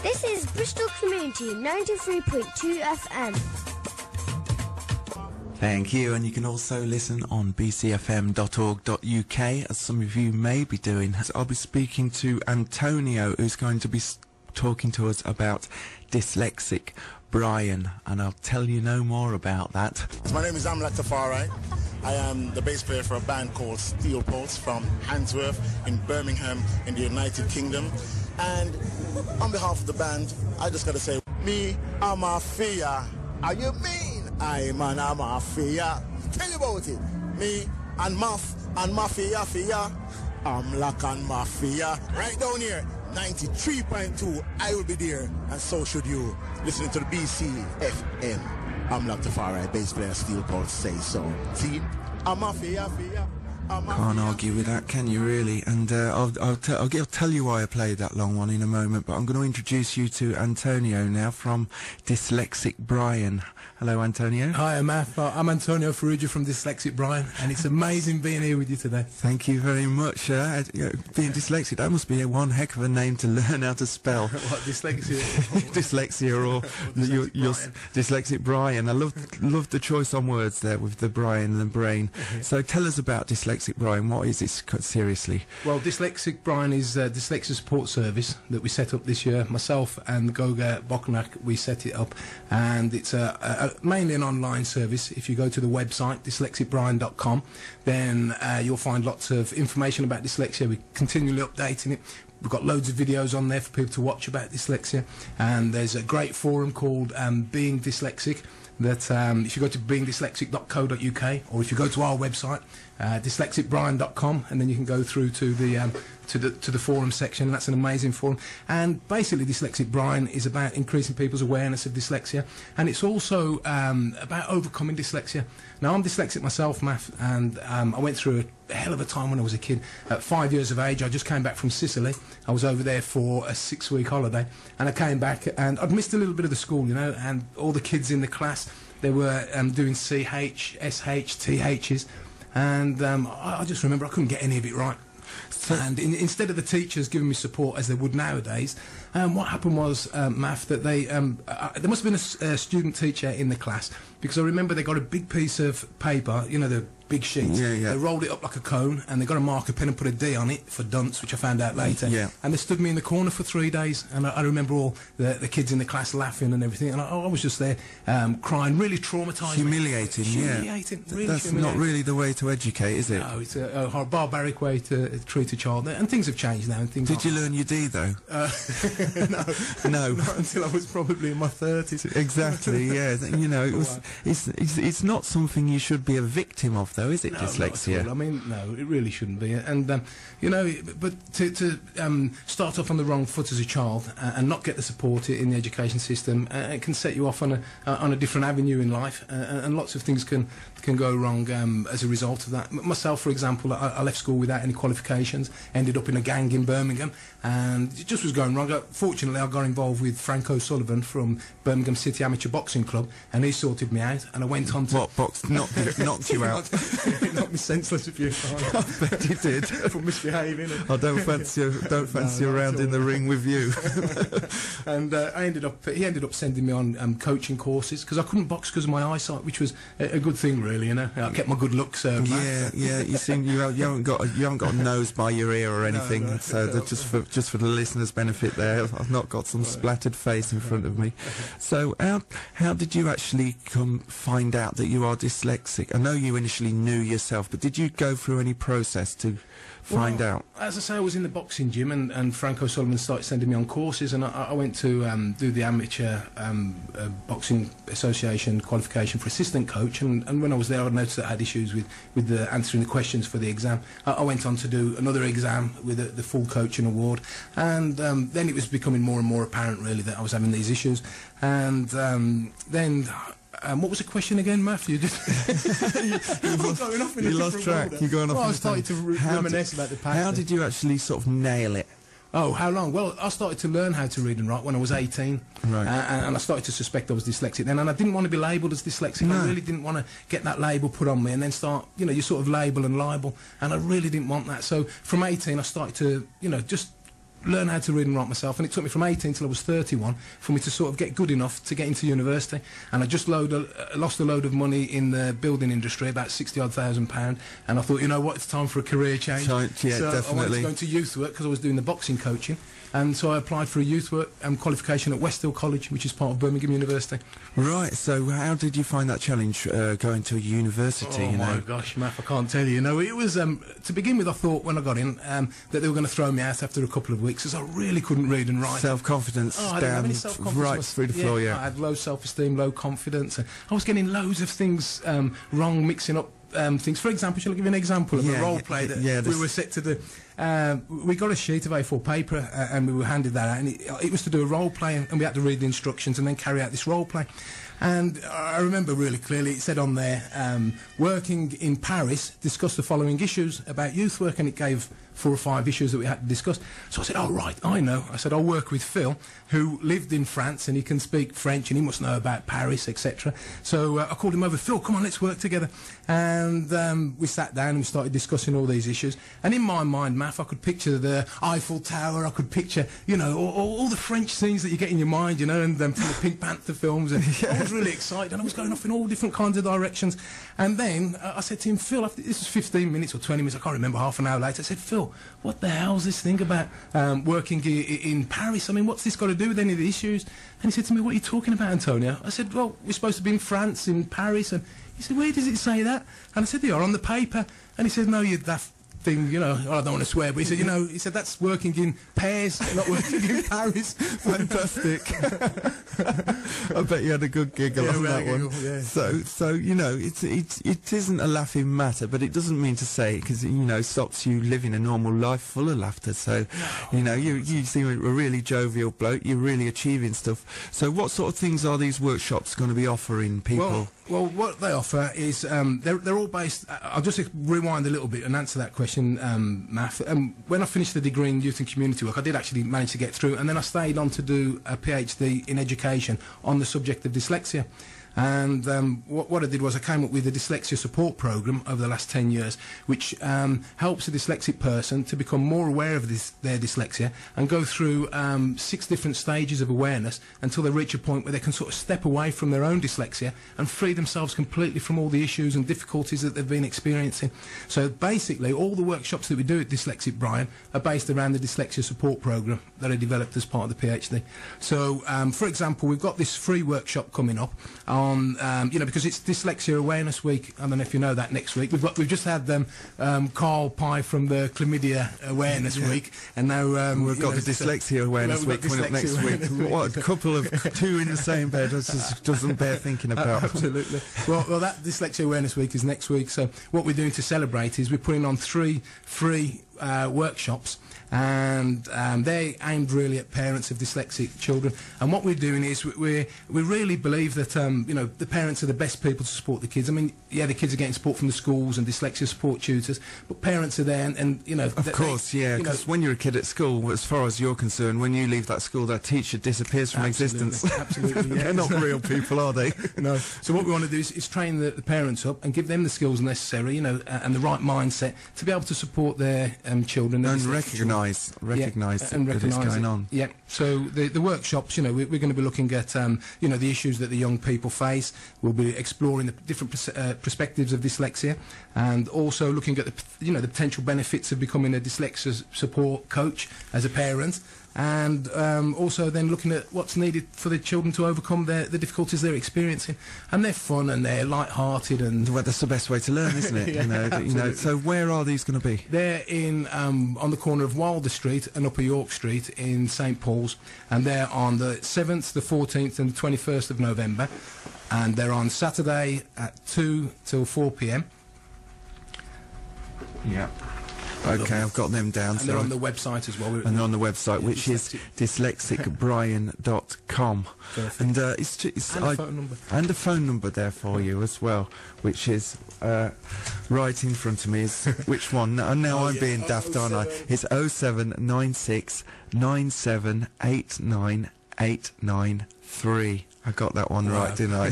This is Bristol Community 93.2 FM. Thank you, and you can also listen on bcfm.org.uk, as some of you may be doing. So I'll be speaking to Antonio, who's going to be talking to us about Dyslexic Brian, and I'll tell you no more about that. My name is Amlat Tafari. I am the bass player for a band called Steel Pulse from Handsworth in Birmingham in the United Kingdom. And on behalf of the band, I just got to say, me, I'm a fear. Are you mean? I'm a fear. Tell you about it. Me and Mafia, fear. I'm like and Mafia. Right down here, 93.2. I will be there, and so should you. Listening to the BCFM. I'm like the far right bass player, Steel Pulse, say so. See? I'm a fear. Can't argue with that, can you, really? And I'll tell you why I played that long one in a moment, but I'm going to introduce you to Antonio now from Dyslexic Brian. Hello, Antonio. Hi, I'm Antonio Ferrugia from Dyslexic Brian, and it's amazing being here with you today. Thank you very much. Being dyslexic, that must be one heck of a name to learn how to spell. What, dyslexia? Dyslexia, or your Dyslexic Brian. I love the choice on words there with the Brian and the brain. So tell us about Dyslexic Brian. What is this, seriously? Well, Dyslexic Brian is a dyslexia support service that we set up this year. Myself and Goga Bokanak, we set it up, and it's mainly an online service. If you go to the website dyslexicbrian.com, then you'll find lots of information about dyslexia. We're continually updating it. We've got loads of videos on there for people to watch about dyslexia, and there's a great forum called Being Dyslexic, that if you go to beingdyslexic.co.uk, or if you go to our website dyslexicbrian.com, and then you can go through to the forum section. That's an amazing forum, and basically Dyslexic Brian is about increasing people's awareness of dyslexia, and it's also about overcoming dyslexia. Now, I'm dyslexic myself, Matt, and I went through a hell of a time when I was a kid. At 5 years of age, I just came back from Sicily. I was over there for a 6-week holiday, and I came back, and I'd missed a little bit of the school, you know, and all the kids in the class, they were doing CH, SH, THs, and I just remember I couldn't get any of it right. And instead of the teachers giving me support as they would nowadays, what happened was, Math, that there must have been a student teacher in the class, because I remember they got a big piece of paper, you know, the big sheet. They rolled it up like a cone, and they got a marker pen and put a D on it for dunce, which I found out later. And they stood me in the corner for 3 days, and I remember all the kids in the class laughing and everything, and I was just there crying, really traumatised. Humiliating, Humiliating, really. That's humiliating. not really the way to educate, is it? No, it's a barbaric way to treat a child, and things have changed now. And things. Did you learn your D though? No, not until I was probably in my 30s. Exactly, yeah. You know, it's not something you should be a victim of, though, is it? No, Dyslexia. I mean, no, it really shouldn't be. And you know, but to start off on the wrong foot as a child and not get the support in the education system, it can set you off on a different avenue in life, and lots of things can go wrong as a result of that. Myself, for example, I left school without any qualifications, ended up in a gang in Birmingham, and it just was going wrong. Fortunately, I got involved with Frank O'Sullivan from Birmingham City Amateur Boxing Club, and he sorted me out, and I went on to... What, knocked you out? It knocked me senseless a few times. I bet he did. For misbehaving. I don't fancy around in the ring with you. And he ended up sending me on coaching courses, because I couldn't box because of my eyesight, which was a good thing, really, you know. I kept my good looks. Yeah. You seem you haven't got a nose by your ear or anything. No. So just for the listeners' benefit, there, I've not got some splattered face in front of me. So how did you actually find out that you are dyslexic? I know you initially knew yourself, but did you go through any process to find out? As I say, I was in the boxing gym, and Frank O'Sullivan started sending me on courses, and I went to do the Amateur Boxing Association qualification for assistant coach, and when I was there, I noticed that I had issues with answering the questions for the exam. I went on to do another exam with the full coaching award, and then it was becoming more and more apparent, really, that I was having these issues, and then... what was the question again, Matthew? You lost track. You're going off. I started to reminisce about the past. How did you actually sort of nail it? Oh, how long? Well, I started to learn how to read and write when I was 18. Right. And I started to suspect I was dyslexic then, and I didn't want to be labelled as dyslexic. No. I really didn't want to get that label put on me and then start, you know, you sort of label and libel, and I really didn't want that. So from 18, I started to, you know, just learn how to read and write myself, and it took me from 18 till I was 31 for me to sort of get good enough to get into university. And I just lost a load of money in the building industry, about £60,000, and I thought, you know what, it's time for a career change. Yeah, so definitely. I wanted to go into youth work because I was doing the boxing coaching. And so I applied for a youth work qualification at Westhill College, which is part of Birmingham University. Right, so how did you find that challenge, going to a university? Oh, my gosh, Matt, I can't tell you. You know, it was, to begin with, I thought when I got in that they were going to throw me out after a couple of weeks, because I really couldn't read and write. Self-confidence down right through the floor, yeah. I had low self-esteem, low confidence, and I was getting loads of things wrong, mixing up things. For example, shall I give you an example of a role play that we were set to do? We got a sheet of A4 paper and we were handed that out, and it was to do a role play, and we had to read the instructions and then carry out this role play. And I remember really clearly, it said on there, working in Paris, discuss the following issues about youth work, and it gave 4 or 5 issues that we had to discuss. So I said, oh, right, I know. I said, I'll work with Phil, who lived in France, and he can speak French, and he must know about Paris, etc. So I called him over, Phil, come on, let's work together. And we sat down and we started discussing all these issues. And in my mind, Math, I could picture the Eiffel Tower, I could picture, you know, all the French scenes that you get in your mind, you know, and from the Pink Panther films. And I was really excited, and I was going off in all different kinds of directions. And then I said to him, Phil, after, this was 15 minutes or 20 minutes, I can't remember, half an hour later, I said, Phil, what the hell's this thing about working in Paris? I mean, what's this got to do with any of the issues? And he said to me, what are you talking about, Antonio? I said, well, we're supposed to be in France, in Paris. And he said, where does it say that? And I said, yeah, on the paper. And he said, no, you daft thing, you know, I don't want to swear, but he said, you know, he said, that's working in pairs, not working in Paris. Fantastic. I bet you had a good giggle on that one. Yeah. So you know, it isn't a laughing matter, but it doesn't mean to say, because, you know, stops you living a normal life full of laughter. So, you know, you seem a really jovial bloke, you're really achieving stuff. So what sort of things are these workshops going to be offering people? Well, what they offer is, they're all based, I'll just rewind a little bit and answer that question, Math. When I finished the degree in youth and community work, I did actually manage to get through, and then I stayed on to do a PhD in education on the subject of dyslexia. And what I did was I came up with a dyslexia support programme over the last 10 years, which helps a dyslexic person to become more aware of their dyslexia and go through 6 different stages of awareness until they reach a point where they can sort of step away from their own dyslexia and free themselves completely from all the issues and difficulties that they've been experiencing. So basically, all the workshops that we do at Dyslexic, Brian, are based around the dyslexia support programme that I developed as part of the PhD. So, for example, we've got this free workshop coming up on, you know, because it's Dyslexia Awareness Week. I don't know if you know that next week. We've just had Carl Pye from the Chlamydia Awareness Week, and now we've got the Dyslexia Awareness Week coming up next week. What a couple of 2 in the same bed, just doesn't bear thinking about. Absolutely. Well, that Dyslexia Awareness Week is next week. So what we're doing to celebrate is we're putting on 3 free workshops, and they're aimed really at parents of dyslexic children. And what we're doing is we really believe that you know, the parents are the best people to support the kids. I mean, yeah, the kids are getting support from the schools and dyslexia support tutors, but parents are there, and you know, of course, yeah, because when you're a kid at school, as far as you're concerned, when you leave that school, that teacher disappears from existence. Absolutely, yeah. They're not real people, are they? No. So what we want to do is train the parents up and give them the skills necessary, you know, and the right mindset to be able to support their children and recognise that it's going on. Yeah. So the workshops, you know, we're going to be looking at you know, the issues that the young people face. We'll be exploring the different perspectives of dyslexia, and also looking at the the potential benefits of becoming a dyslexia support coach as a parent. And also then looking at what's needed for the children to overcome the difficulties they're experiencing. And they're fun and they're light-hearted, and well, that's the best way to learn, isn't it? Yeah, you know. So where are these going to be? They're in on the corner of Wilder Street and Upper York Street in St Paul's, and they're on the 7th, the 14th, and the 21st of November, and they're on Saturday at 2 till 4 p.m. Yeah. Okay, I've got them down. And they're on the website as well. And they're on the website, which is dyslexicbrian.com. And it's and a phone number. And a phone number there for you as well, which is right in front of me. Is which one? Now I'm being daft, aren't I? It's 0796 9789893. I got that one right, didn't I?